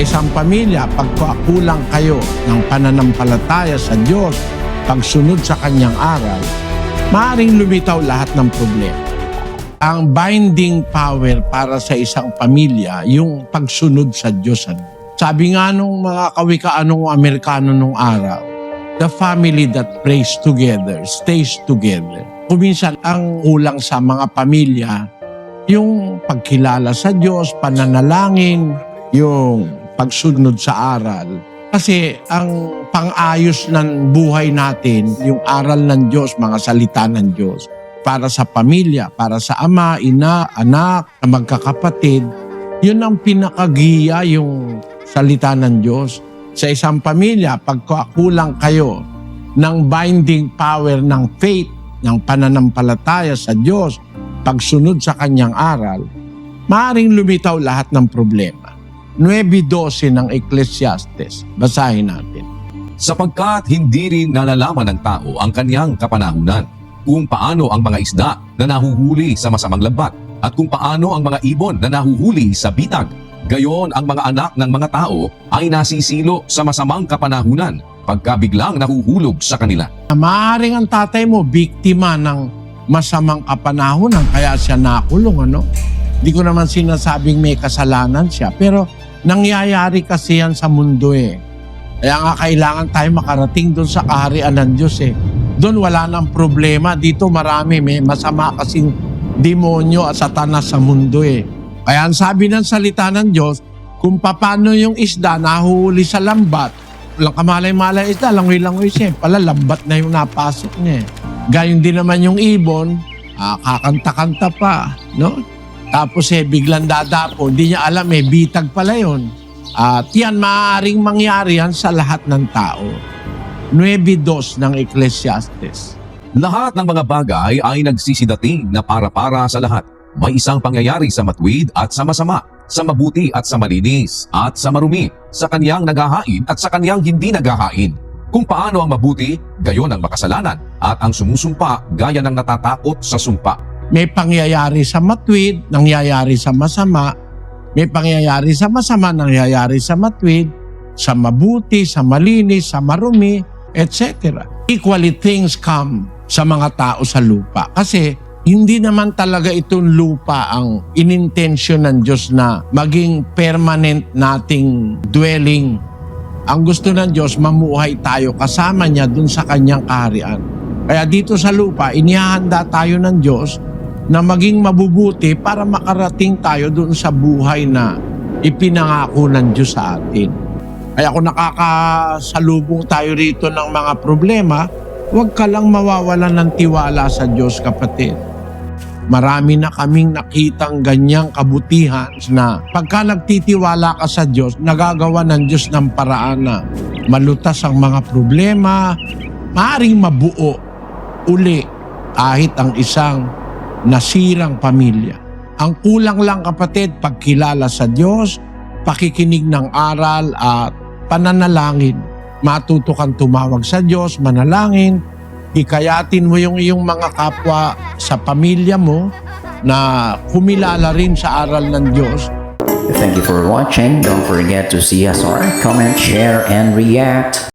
isang pamilya, pagkukulang kayo ng pananampalataya sa Diyos, pagsunod sa Kanyang aral, maaaring lumitaw lahat ng problema. Ang binding power para sa isang pamilya, yung pagsunod sa Diyos. Sabi nga nung mga kawikaanong Amerikano nung araw, the family that prays together stays together. Kuminsan ang kulang sa mga pamilya, yung pagkilala sa Diyos, pananalangin, yung pagsunod sa aral. Kasi ang pang-ayos ng buhay natin, yung aral ng Diyos, mga salita ng Diyos, para sa pamilya, para sa ama, ina, anak, magkakapatid, yun ang pinakagiya yung salita ng Diyos. Sa isang pamilya, pagkakulang kayo ng binding power ng faith, ng pananampalataya sa Diyos, pagsunod sa Kanyang aral, maaaring lumitaw lahat ng problema. 9:12 ng Ecclesiastes. Basahin natin. Sapagkat hindi rin nalalaman ng tao ang kanyang kapanahunan, kung paano ang mga isda na nahuhuli sa masamang lambat, at kung paano ang mga ibon na nahuhuli sa bitag. Gayon ang mga anak ng mga tao ay nasisilo sa masamang kapanahunan pagka biglang nahuhulog sa kanila. Maaaring ang tatay mo biktima ng masamang kapanahunan kaya siya nakulong, ano? Hindi ko naman sinasabing may kasalanan siya, pero nangyayari kasi yan sa mundo eh. Kaya nga kailangan tayo makarating doon sa kaharian ng Diyos eh. Doon wala nang problema. Dito marami, may masama kasing demonyo at satanas sa mundo eh. Kaya ang sabi ng salita ng Diyos, kung paano yung isda nahuhuli sa lambat, walang kamalay-malay isda, langoy-langoy siya. Pala lambat na yung napasok niya eh. Gayon din naman yung ibon, kakanta-kanta pa, no? Tapos biglang dadapo, hindi niya alam bitag pala yun. At yan, maaaring mangyari yan sa lahat ng tao. 9:2 ng Ecclesiastes. Lahat ng mga bagay ay nagsisidating na para-para sa lahat. May isang pangyayari sa matuwid at sa masama, sa mabuti at sa malinis, at sa marumi, sa kanyang naghahain at sa kanyang hindi naghahain. Kung paano ang mabuti, gayon ang makasalanan, at ang sumusumpa gaya ng natatakot sa sumpa. May pangyayari sa matuwid, nangyayari sa masama. May pangyayari sa masama, nangyayari sa matuwid, sa mabuti, sa malinis, sa marumi, etc. Equally things come sa mga tao sa lupa. Kasi hindi naman talaga itong lupa ang inintensyon ng Diyos na maging permanent nating dwelling. Ang gusto ng Diyos, mamuhay tayo kasama niya dun sa kanyang kaharian. Kaya dito sa lupa, inihahanda tayo ng Diyos na maging mabubuti para makarating tayo dun sa buhay na ipinangako ng Diyos sa atin. Kaya kung nakakasalubong tayo rito ng mga problema, huwag ka lang mawawalan ng tiwala sa Diyos, kapatid. Marami na kaming nakitang ganyang kabutihan na pagka nagtitiwala ka sa Diyos, nagagawa ng Diyos ng paraan na malutas ang mga problema, maaaring mabuo uli kahit ang isang nasirang pamilya. Ang kulang lang, kapatid, pagkilala sa Diyos, pakikinig ng aral at pananalangin. Matuto kang tumawag sa Diyos, manalangin, hikayatin mo yung iyong mga kapwa sa pamilya mo na kumilala rin sa aral ng Diyos. Thank you for watching. Don't forget to CSR, comment, share, and react.